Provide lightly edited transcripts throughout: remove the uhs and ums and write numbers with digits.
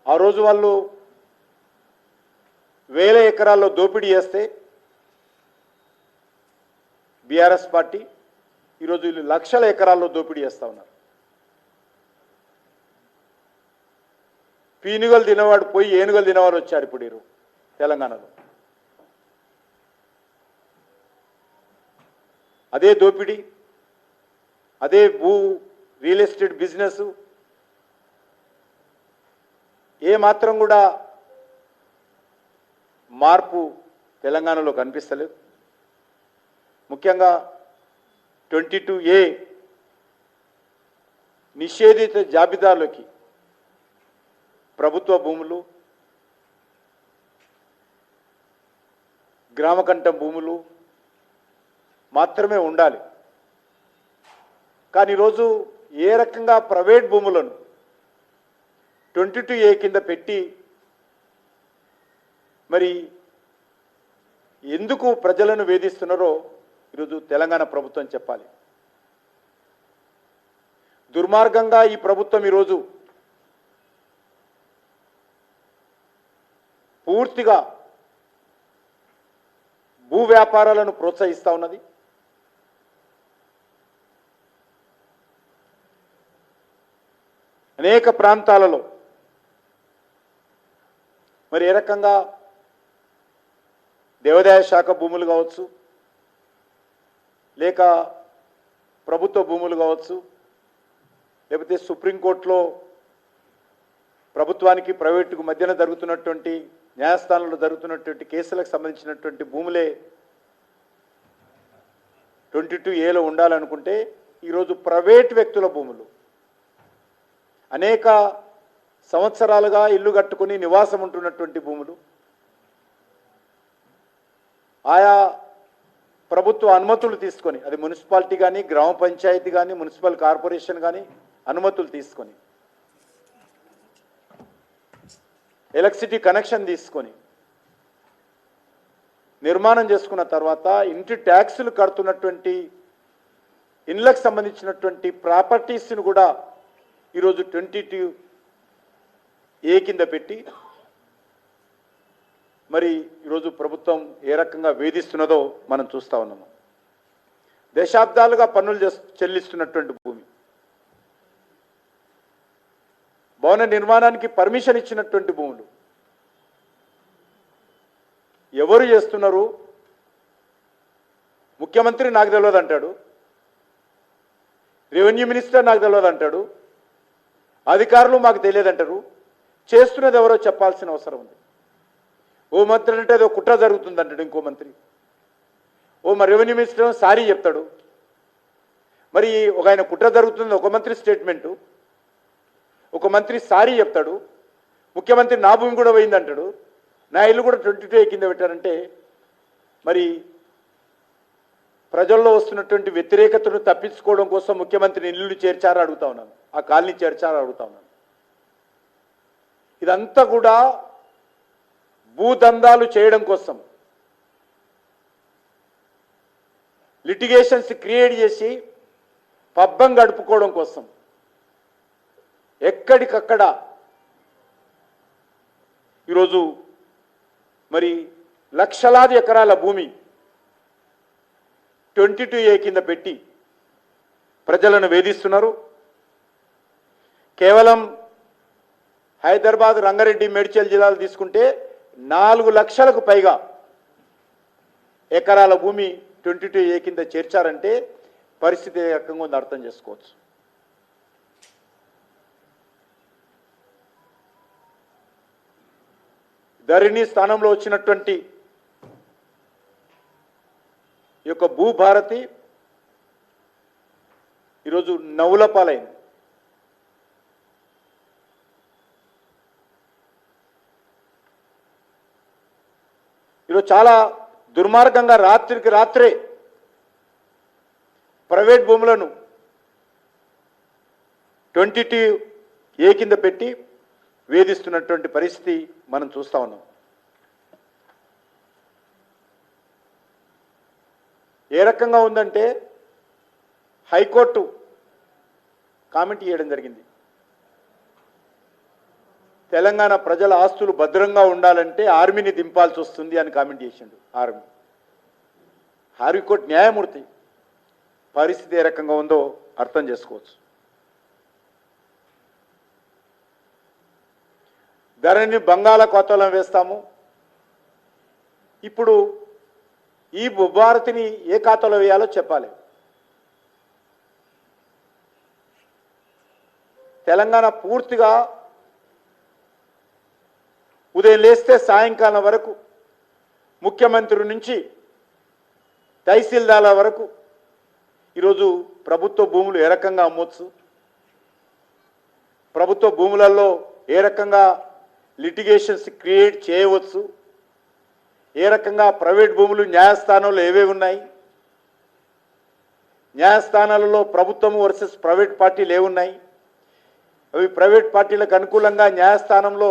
ఆ రోజు వాళ్ళు వేల ఎకరాల్లో దోపిడీ చేస్తే బీఆర్ఎస్ పార్టీ ఈరోజు వీళ్ళు లక్షల ఎకరాల్లో దోపిడీ చేస్తూ ఉన్నారు. పీనుగలు తినవాడు పోయి ఏనుగలు తినవాడు వచ్చారు ఇప్పుడు వీరు తెలంగాణలో. అదే దోపిడీ, అదే రియల్ ఎస్టేట్ బిజినెస్ ఏమాత్రం కూడా మార్పు తెలంగాణలో కనిపిస్తలేదు. ముఖ్యంగా 22A నిషేధిత జాబితాలోకి ప్రభుత్వ భూములు, గ్రామకంఠ భూములు మాత్రమే ఉండాలి. కానీ ఈరోజు ఏ రకంగా ప్రైవేట్ భూములను 22A కింద పెట్టి మరి ఎందుకు ప్రజలను వేధిస్తున్నారో ఈరోజు తెలంగాణ ప్రభుత్వం చెప్పాలి. దుర్మార్గంగా ఈ ప్రభుత్వం ఈరోజు పూర్తిగా భూ వ్యాపారాలను ప్రోత్సహిస్తూ ఉన్నది. అనేక ప్రాంతాలలో మరి ఏ రకంగా దేవాదాయ శాఖ భూములు కావచ్చు, లేక ప్రభుత్వ భూములు కావచ్చు, లేకపోతే సుప్రీంకోర్టులో ప్రభుత్వానికి ప్రైవేటుకు మధ్యన జరుగుతున్నటువంటి న్యాయస్థానంలో జరుగుతున్నటువంటి కేసులకు సంబంధించినటువంటి భూములే 22Aలో ఉండాలనుకుంటే ఈరోజు ప్రైవేట్ వ్యక్తుల భూములు అనేక సంవత్సరాలుగా ఇల్లు కట్టుకుని నివాసం ఉంటున్నటువంటి భూములు ఆయా ప్రభుత్వ అనుమతులు తీసుకొని, అది మున్సిపాలిటీ కానీ, గ్రామ పంచాయతీ కానీ, మున్సిపల్ కార్పొరేషన్ కానీ అనుమతులు తీసుకొని, ఎలక్ట్రిసిటీ కనెక్షన్ తీసుకొని నిర్మాణం చేసుకున్న తర్వాత ఇంటి ట్యాక్సులు కడుతున్నటువంటి ఇళ్లకు సంబంధించినటువంటి ప్రాపర్టీస్ను కూడా ఈరోజు 22A కింద పెట్టి మరి ఈరోజు ప్రభుత్వం ఏ రకంగా వేధిస్తున్నదో మనం చూస్తూ ఉన్నాము. దశాబ్దాలుగా పన్నులు చెల్లిస్తున్నటువంటి భూమి, భవన నిర్మాణానికి పర్మిషన్ ఇచ్చినటువంటి భూములు ఎవరు చేస్తున్నారు? ముఖ్యమంత్రి నాకు తెలియదు అంటాడు, రెవెన్యూ మినిస్టర్ నాకు తెలియదు అంటాడు, అధికారులు మాకు తెలియదంటారు. చేస్తున్నది ఎవరో చెప్పాల్సిన అవసరం ఉంది. ఓ మంత్రి అంటే ఏదో కుట్ర జరుగుతుంది అంటాడు, ఇంకో మంత్రి మా రెవెన్యూ మినిస్టర్ సారీ చెప్తాడు. మరి ఒక ఆయన కుట్ర జరుగుతుంది ఒక మంత్రి స్టేట్మెంటు, ఒక మంత్రి సారీ చెప్తాడు, ముఖ్యమంత్రి నా భూమి కూడా పోయిందంటాడు, నా ఇల్లు కూడా 22A కింద పెట్టారంటే మరి ప్రజల్లో వస్తున్నటువంటి వ్యతిరేకతను తప్పించుకోవడం కోసం ముఖ్యమంత్రిని ఇల్లు చేర్చారా అడుగుతా ఉన్నాను, ఆ కాలనీ చేర్చారా అడుగుతా ఉన్నాను. ఇదంతా కూడా భూదందాలు చేయడం కోసం, లిటిగేషన్స్ క్రియేట్ చేసి పబ్బం గడుపుకోవడం కోసం ఎక్కడికక్కడ ఈరోజు మరి లక్షలాది ఎకరాల భూమి 22A కింద పెట్టి ప్రజలను వేధిస్తున్నారు. కేవలం హైదరాబాద్, రంగారెడ్డి, మేడ్చల్ జిల్లాలు తీసుకుంటే 4 లక్షలకు పైగా ఎకరాల భూమి 22A కింద చేర్చారంటే పరిస్థితి ఏ రకంగా ఉందో అర్థం చేసుకోవచ్చు. ధరణి స్థానంలో వచ్చినటువంటి ఈ యొక్క భూభారతి ఈరోజు నవ్వులపాలైంది. ఈరోజు చాలా దుర్మార్గంగా రాత్రికి రాత్రే ప్రైవేట్ భూములను 22A కింద పెట్టి వేధిస్తున్నటువంటి పరిస్థితి మనం చూస్తూ ఉన్నాం. ఏ రకంగా ఉందంటే హైకోర్టు కామెంట్ చేయడం జరిగింది. తెలంగాణ ప్రజల ఆస్తులు భద్రంగా ఉండాలంటే ఆర్మీని దింపాల్సి వస్తుంది అని కామెంట్ చేసిండు. హైకోర్టు న్యాయమూర్తి పరిస్థితి ఏ రకంగా ఉందో అర్థం చేసుకోవచ్చు. ధరణిని బంగాళాఖాతంలో వేస్తాము. ఇప్పుడు ఈ భారతిని ఏ ఖాతాలో వేయాలో చెప్పాలి. తెలంగాణ పూర్తిగా ఉదయం లేస్తే సాయంకాలం వరకు ముఖ్యమంత్రి నుంచి తహసీల్దార్ల వరకు ఈరోజు ప్రభుత్వ భూములు ఏ రకంగా అమ్మొచ్చు, ప్రభుత్వ భూములలో ఏ రకంగా లిటిగేషన్స్ క్రియేట్ చేయవచ్చు, ఏ రకంగా ప్రైవేట్ భూములు న్యాయస్థానంలో ఏవేవి ఉన్నాయి, న్యాయస్థానాలలో ప్రభుత్వం వర్సెస్ ప్రైవేట్ పార్టీలు ఏమున్నాయి, అవి ప్రైవేట్ పార్టీలకు అనుకూలంగా న్యాయస్థానంలో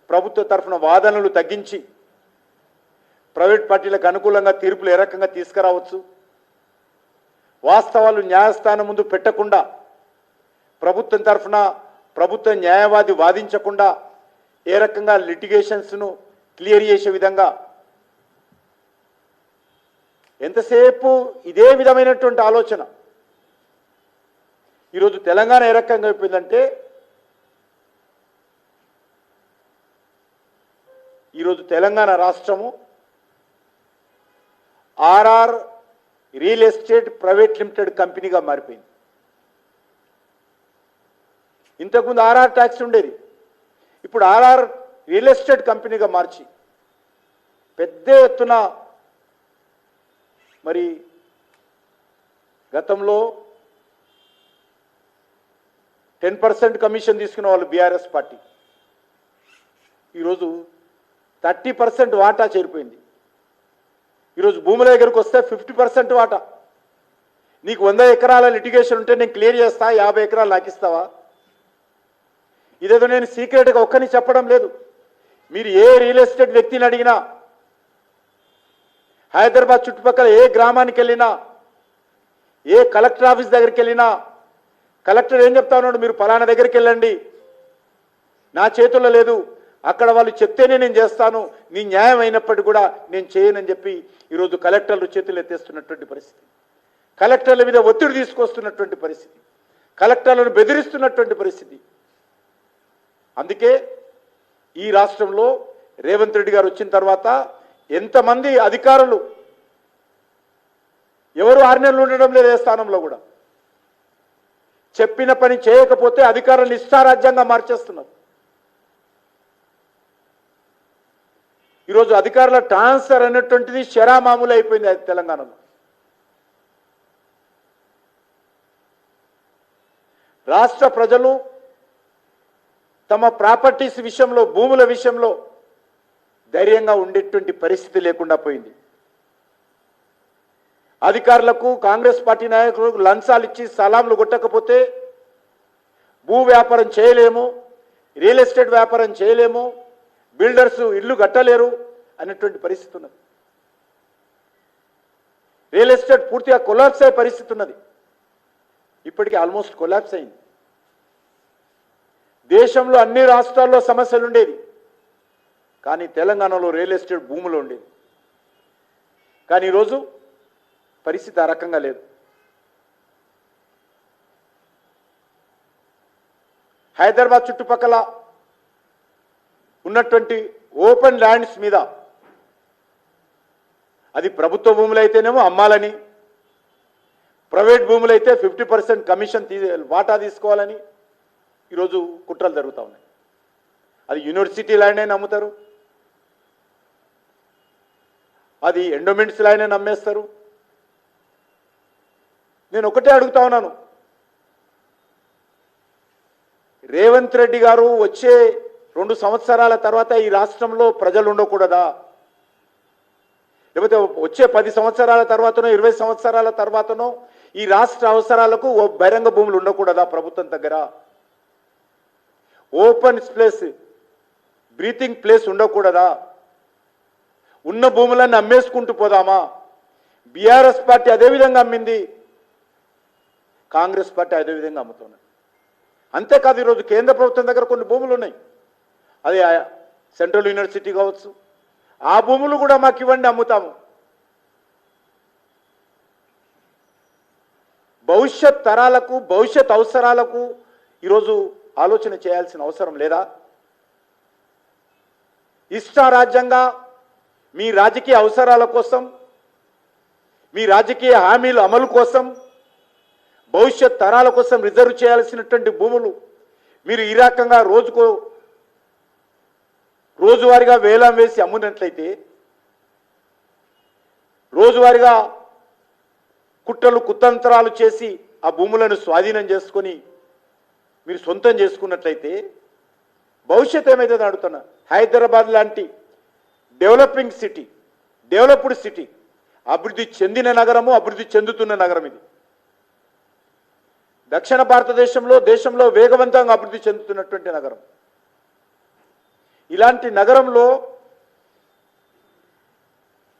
ప్రభుత్వ తరఫున వాదనలు తగ్గించి ప్రైవేట్ పార్టీలకు అనుకూలంగా తీర్పులు ఏ రకంగా తీసుకురావచ్చు, వాస్తవాలు న్యాయస్థానం ముందు పెట్టకుండా ప్రభుత్వం తరఫున ప్రభుత్వ న్యాయవాది వాదించకుండా ఏ రకంగా లిటిగేషన్స్ను క్లియర్ చేసే విధంగా ఎంతసేపు ఇదే విధమైనటువంటి ఆలోచన. ఈరోజు తెలంగాణ ఏ రకంగా అయిపోయిందంటే ఈరోజు తెలంగాణ రాష్ట్రము RR real estate private limited కంపెనీగా మారిపోయింది. ఇంతకుముందు ఆర్ఆర్ ట్యాక్స్ ఉండేది, ఇప్పుడు ఆర్ఆర్ రియల్ ఎస్టేట్ కంపెనీగా మార్చి పెద్ద ఎత్తున మరి గతంలో 10% కమిషన్ తీసుకున్న వాళ్ళు బీఆర్ఎస్ పార్టీ ఈరోజు 30% వాటా చేరిపోయింది. ఈరోజు భూముల దగ్గరకు వస్తే 50% వాటా. నీకు 100 ఎకరాల లిటిగేషన్ ఉంటే నేను క్లియర్ చేస్తా, 50 ఎకరాలు నాకు ఇస్తావా? ఇదేదో నేను సీక్రెట్గా ఒక్కని చెప్పడం లేదు. మీరు ఏ రియల్ ఎస్టేట్ వ్యక్తిని అడిగినా, హైదరాబాద్ చుట్టుపక్కల ఏ గ్రామానికి వెళ్ళినా, ఏ కలెక్టర్ ఆఫీస్ దగ్గరికి వెళ్ళినా కలెక్టర్ ఏం చెప్తా ఉన్నాడు, మీరు ఫలానా దగ్గరికి వెళ్ళండి, నా చేతుల్లో లేదు, అక్కడ వాళ్ళు చెప్తేనే నేను చేస్తాను, నీ న్యాయం అయినప్పటికీ కూడా నేను చేయనని చెప్పి ఈరోజు కలెక్టర్లు చేతులు ఎత్తేస్తున్నటువంటి పరిస్థితి, కలెక్టర్ల మీద ఒత్తిడి తీసుకొస్తున్నటువంటి పరిస్థితి, కలెక్టర్లను బెదిరిస్తున్నటువంటి పరిస్థితి. అందుకే ఈ రాష్ట్రంలో రేవంత్ రెడ్డి గారు వచ్చిన తర్వాత ఎంతమంది అధికారులు ఎవరు 6 నెలలు ఉండడం లేదు ఏ స్థానంలో కూడా, చెప్పిన పని చేయకపోతే అధికారులను ఇష్టారాజ్యంగా మార్చేస్తున్నారు. ఈరోజు అధికారుల ట్రాన్స్ఫర్ అనేటువంటిది శరామామూలు అయిపోయింది తెలంగాణలో. రాష్ట్ర ప్రజలు తమ ప్రాపర్టీస్ విషయంలో, భూముల విషయంలో ధైర్యంగా ఉండేటువంటి పరిస్థితి లేకుండా పోయింది. అధికారులకు, కాంగ్రెస్ పార్టీ నాయకులకు లంచాలు ఇచ్చి సలాంలు కొట్టకపోతే భూ వ్యాపారం చేయలేము, రియల్ ఎస్టేట్ వ్యాపారం చేయలేము, బిల్డర్స్ ఇల్లు కట్టలేరు అనేటువంటి పరిస్థితి ఉన్నది. రియల్ ఎస్టేట్ పూర్తిగా కొలాప్స్ అయ్యే పరిస్థితి ఉన్నది. ఇప్పటికీ ఆల్మోస్ట్ కొలాప్స్ అయింది. దేశంలో అన్ని రాష్ట్రాల్లో సమస్యలు ఉండేది, కానీ తెలంగాణలో రియల్ ఎస్టేట్ భూములు ఉండేది. కానీ ఈరోజు పరిస్థితి ఆ రకంగా లేదు. హైదరాబాద్ చుట్టుపక్కల ఉన్నటువంటి ఓపెన్ ల్యాండ్స్ మీద అది ప్రభుత్వ భూములు అయితేనేమో అమ్మాలని, ప్రైవేట్ భూములు అయితే 50% కమిషన్ వాటా తీసుకోవాలని ఈరోజు కుట్రలు జరుగుతూ ఉన్నాయి. అది యూనివర్సిటీ ల్యాండ్ అయినా అమ్ముతారు, అది ఎండోమెంట్స్ ల్యాండ్ అయినా అమ్మేస్తారు. నేను ఒకటే అడుగుతా ఉన్నాను, రేవంత్ రెడ్డి గారు వచ్చే 2 సంవత్సరాల తర్వాత ఈ రాష్ట్రంలో ప్రజలు ఉండకూడదా? లేకపోతే వచ్చే 10 సంవత్సరాల తర్వాతనో 20 సంవత్సరాల తర్వాతనో ఈ రాష్ట్ర అవసరాలకు బహిరంగ భూములు ఉండకూడదా ప్రభుత్వం దగ్గర? ఓపెన్ ప్లేస్, బ్రీతింగ్ ప్లేస్ ఉండకూడదా? ఉన్న భూములన్నీ అమ్మేసుకుంటూ పోదామా? బీఆర్ఎస్ పార్టీ అదేవిధంగా అమ్మింది, కాంగ్రెస్ పార్టీ అదేవిధంగా అమ్ముతున్నది. అంతేకాదు ఈరోజు కేంద్ర ప్రభుత్వం దగ్గర కొన్ని భూములు ఉన్నాయి, అది సెంట్రల్ యూనివర్సిటీ కావచ్చు, ఆ భూములు కూడా మాకు ఇవ్వండి, అమ్ముతాము. భవిష్యత్ తరాలకు, భవిష్యత్ అవసరాలకు ఈరోజు ఆలోచన చేయాల్సిన అవసరం లేదా? ఇష్టారాజ్యంగా మీ రాజకీయ అవసరాల కోసం, మీ రాజకీయ హామీల అమలు కోసం, భవిష్యత్ తరాల కోసం రిజర్వ్ చేయాల్సినటువంటి భూములు మీరు ఈ రకంగా రోజువారీగా వేలం వేసి అమ్మునట్లయితే, రోజువారీగా కుట్రలు కుతంత్రాలు చేసి ఆ భూములను స్వాధీనం చేసుకొని మీరు సొంతం చేసుకున్నట్లయితే భవిష్యత్తు ఏమైతుందని అడుగుతున్నా. హైదరాబాద్ లాంటి డెవలపింగ్ సిటీ, డెవలప్డ్ సిటీ, అభివృద్ధి చెందిన నగరము, అభివృద్ధి చెందుతున్న నగరం ఇది. దక్షిణ భారతదేశంలో, దేశంలో వేగవంతంగా అభివృద్ధి చెందుతున్నటువంటి నగరం. ఇలాంటి నగరంలో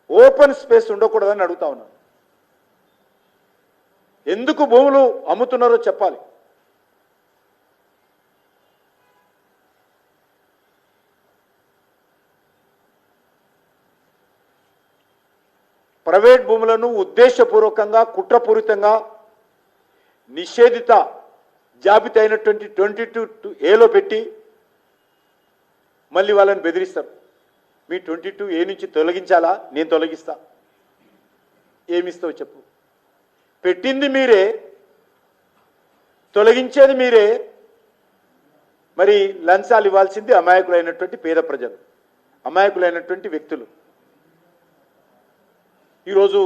ఓపెన్ స్పేస్ ఉండకూడదని అడుగుతా ఉన్నాను. ఎందుకు భూములు అమ్ముతున్నారో చెప్పాలి. ప్రైవేట్ భూములను ఉద్దేశపూర్వకంగా, కుట్రపూరితంగా నిషేధిత జాబితా అయినటువంటి 22A పెట్టి మళ్ళీ వాళ్ళని బెదిరిస్తారు. మీ 22A నుంచి తొలగించాలా? నేను తొలగిస్తా. ఏమిస్తావు చెప్పు? పెట్టింది మీరే, తొలగించేది మీరే, మరి లంచాలు ఇవ్వాల్సింది అమాయకులైనటువంటి పేద ప్రజలు, అమాయకులైనటువంటి వ్యక్తులు. ఈరోజు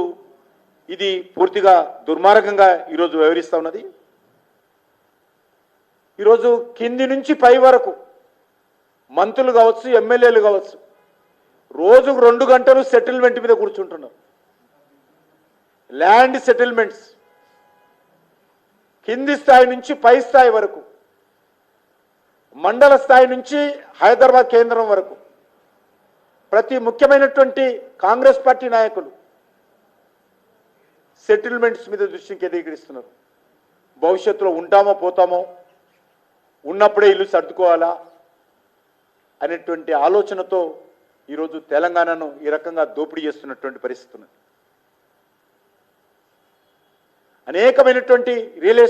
ఇది పూర్తిగా దుర్మార్గంగా ఈరోజు వ్యవహరిస్తూ ఉన్నది. ఈరోజు కింది నుంచి పై వరకు మంత్రులు కావచ్చు, ఎమ్మెల్యేలు కావచ్చు, రోజుకు 2 గంటలు సెటిల్మెంట్ మీద కూర్చుంటున్నారు. ల్యాండ్ సెటిల్మెంట్స్ కింది స్థాయి నుంచి పై స్థాయి వరకు, మండల స్థాయి నుంచి హైదరాబాద్ కేంద్రం వరకు ప్రతి ముఖ్యమైనటువంటి కాంగ్రెస్ పార్టీ నాయకులు సెటిల్మెంట్స్ మీద దృష్టిని కేంద్రీకరిస్తున్నారు. భవిష్యత్తులో ఉంటామో పోతామో, ఉన్నప్పుడే ఇల్లు సర్దుకోవాలా అనేటువంటి ఆలోచనతో ఈరోజు తెలంగాణను ఈ రకంగా దోపిడీ చేస్తున్నటువంటి పరిస్థితి ఉన్నది. అనేకమైనటువంటి రియల్